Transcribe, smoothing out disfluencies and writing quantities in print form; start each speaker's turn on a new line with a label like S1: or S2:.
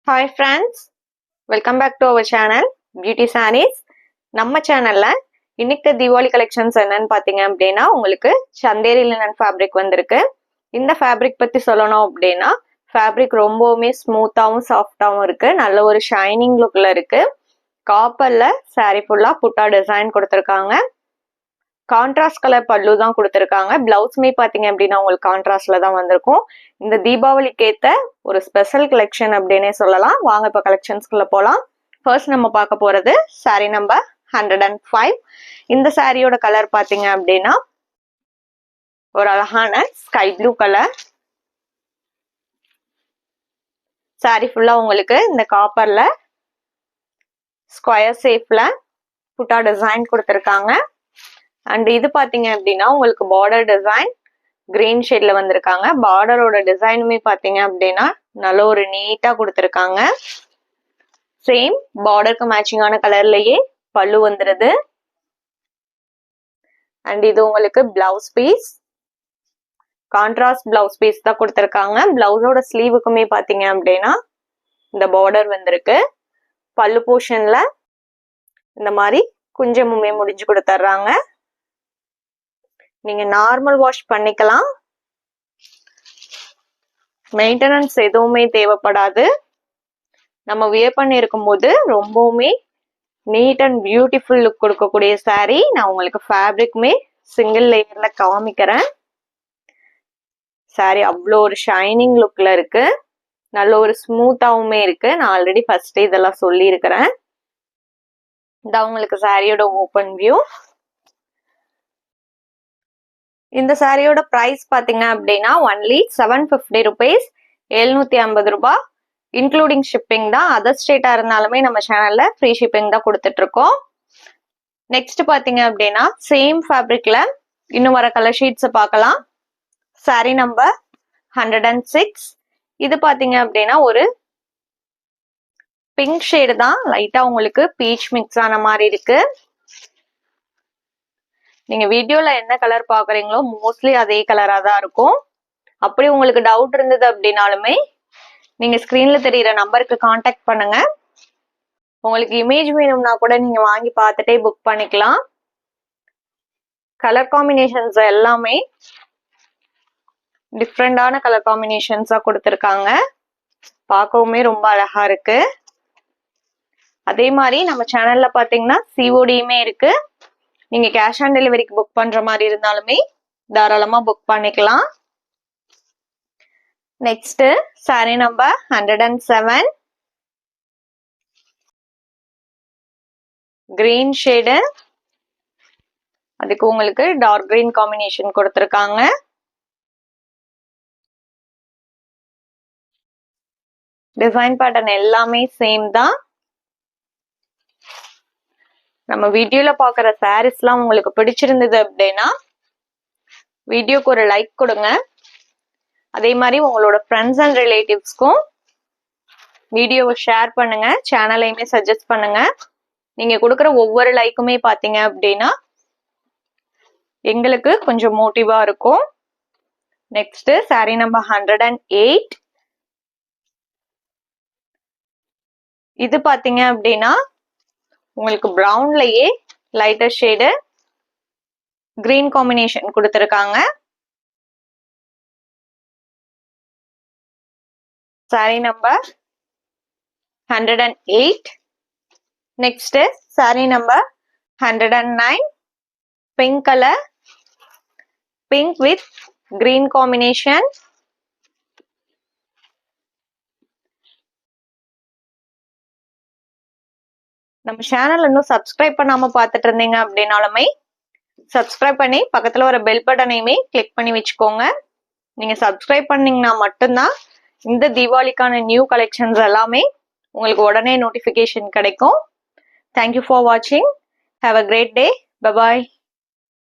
S1: Hi friends, welcome back to our channel beauty sarees. நம்ம சேனல்ல இன்னைக்கு தீபாவளி கலெக்ஷன்ஸ் என்னன்னு பார்த்தீங்க அப்படின்னா, உங்களுக்கு சந்தேரி லினன் ஃபேப்ரிக் வந்திருக்கு. இந்த ஃபேப்ரிக் பத்தி சொல்லணும் அப்படின்னா, ஃபேப்ரிக் ரொம்பவுமே ஸ்மூத்தாகவும் சாஃப்டாகவும் இருக்கு. நல்ல ஒரு ஷைனிங் லுக்ல இருக்கு. காப்பர்ல சாரீ ஃபுல்லா புட்டா டிசைன் கொடுத்துருக்காங்க. கான்ட்ராஸ்ட் கலர் பல்லு தான் கொடுத்துருக்காங்க. பிளவுஸுமே பார்த்தீங்க அப்படின்னா உங்களுக்கு கான்ட்ராஸ்ட்ல தான் வந்திருக்கும். இந்த தீபாவளிக்கு ஏற்ற ஒரு ஸ்பெஷல் கலெக்ஷன் அப்படின்னே சொல்லலாம். வாங்க இப்போ கலெக்ஷன்ஸ்குள்ள போகலாம். ஃபர்ஸ்ட் நம்ம பார்க்க போறது சாரீ நம்பர் 105. இந்த சாரியோட கலர் பார்த்தீங்க அப்படின்னா ஒரு அழகான ஸ்கை ப்ளூ கலர். சாரீ ஃபுல்லா உங்களுக்கு இந்த காப்பர்ல ஸ்கொயர் ஷேப்ல புட்டா டிசைன் கொடுத்துருக்காங்க. அண்ட் இது பாத்தீங்க அப்படின்னா உங்களுக்கு பார்டர் டிசைன் கிரீன் ஷேட்ல வந்திருக்காங்க. பார்டரோட டிசைனுமே பாத்தீங்க அப்படின்னா நல்ல ஒரு நீட்டா கொடுத்துருக்காங்க. சேம் பார்டருக்கு மேட்சிங்கான கலர்லயே பல்லு வந்துருது. அண்ட் இது உங்களுக்கு blouse piece, contrast blouse piece தான் கொடுத்துருக்காங்க. பிளவுஸோட ஸ்லீவுக்குமே பாத்தீங்க அப்படின்னா இந்த பார்டர் வந்திருக்கு. பல்லு போர்ஷன்ல இந்த மாதிரி குஞ்சமுமே முடிஞ்சு கொடுத்துட்றாங்க. நீங்க நார்மல் வாஷ் பண்ணிக்கலாம். மெயின்டெனன்ஸ் எதுவுமே தேவைப்படாது. நம்ம வியர் பண்ணி இருக்கும் போது ரொம்பவுமே நீட் அண்ட் பியூட்டிஃபுல் லுக் கொடுக்கக்கூடிய சாரீ. நான் உங்களுக்கு ஃபேப்ரிக்குமே சிங்கிள் லேயர்ல காமிக்கிறேன். சாரீ அவ்வளோ ஒரு ஷைனிங் லுக்ல இருக்கு. நல்ல ஒரு ஸ்மூத்தாவுமே இருக்கு. நான் ஆல்ரெடி ஃபர்ஸ்ட் இதெல்லாம் சொல்லி இருக்கிறேன். இந்த உங்களுக்கு சாரியோட ஓப்பன் வியூ. இந்த சாரியோட பிரைஸ் பாத்தீங்க அப்படின்னா ஒன்லி 750 ருபீஸ், 750 ரூபாய், இன்க்ளூடிங் ஷிப்பிங் தான். அதர் ஸ்டேட்டா இருந்தாலுமே நம்ம சேனல்ல ஃப்ரீ ஷிப்பிங் தான் கொடுத்துட்டு இருக்கோம். நெக்ஸ்ட் பாத்தீங்க அப்படின்னா சேம் ஃபேப்ரிக்ல இன்னும் வர கலர் ஷீட்ஸ் பார்க்கலாம். Sorry number 106. இது பாத்தீங்க அப்படின்னா ஒரு பிங்க் ஷேடு தான். லைட்டா உங்களுக்கு பீச் மிக்ஸ் ஆன மாதிரி இருக்கு. நீங்க வீடியோல என்ன கலர் பாக்குறீங்களோ மோஸ்ட்லி அதே கலரா தான் இருக்கும். அப்படி உங்களுக்கு டவுட் இருந்தது அப்படின்னாலுமே நீங்க ஸ்கிரீன்ல தெரியுற நம்பருக்கு கான்டாக்ட் பண்ணுங்க. உங்களுக்கு இமேஜ் வேணும்னா கூட நீங்க வாங்கி பார்த்துட்டே புக் பண்ணிக்கலாம். கலர் காம்பினேஷன்ஸ் எல்லாமே டிஃப்ரெண்டான கலர் காம்பினேஷன்ஸா கொடுத்துருக்காங்க. பார்க்கவுமே ரொம்ப அழகா இருக்கு. அதே மாதிரி நம்ம சேனல்ல பாத்தீங்கன்னா சிஓடியுமே இருக்கு. நீங்க கேஷ் ஆன் டெலிவரிக்கு புக் பண்ற மாதிரி இருந்தாலுமே தாராளமா புக் பண்ணிக்கலாம். Next sorry number 107. Green shade, அதுக்கு உங்களுக்கு டார்க் கிரீன் காம்பினேஷன் கொடுத்துருக்காங்க. டிசைன் பேட்டர்ன் எல்லாமே சேம் தான். நம்ம வீடியோல பாக்குற சாரீஸ்லாம் உங்களுக்கு பிடிச்சிருந்தது அப்படின்னா வீடியோக்கு ஒரு லைக் கொடுங்க. அதே மாதிரி உங்களோட ஃப்ரெண்ட்ஸ் அண்ட் ரிலேட்டிவ்ஸ்க்கும் வீடியோவை ஷேர் பண்ணுங்க. சேனலையுமே சஜஸ்ட் பண்ணுங்க. நீங்க கொடுக்குற ஒவ்வொரு லைக்குமே பாத்தீங்க அப்படின்னா எங்களுக்கு கொஞ்சம் மோட்டிவா இருக்கும். Next sorry number 108. இது பாத்தீங்க அப்படின்னா உங்களுக்கு பிரவுன்லயே லைட்டர் ஷேடு கிரீன் காம்பினேஷன் கொடுத்துருக்காங்க. Sorry number 108. Next sorry number 109. Pink colour, pink with green combination. நம்ம சேனல் இன்னும் சப்ஸ்கிரைப் பண்ணாம பார்த்துட்டு இருந்தீங்க அப்படின்னாலுமே சப்ஸ்கிரைப் பண்ணி பக்கத்துல ஒரு பெல் பட்டனையுமே கிளிக் பண்ணி வச்சுக்கோங்க. நீங்க சப்ஸ்கிரைப் பண்ணீங்கன்னா மட்டும்தான் இந்த தீபாவளிக்கான நியூ கலெக்ஷன்ஸ் எல்லாமே உங்களுக்கு உடனே நோட்டிபிகேஷன் கிடைக்கும். தேங்க்யூ ஃபார் வாட்சிங். Have a great day. Bye bye.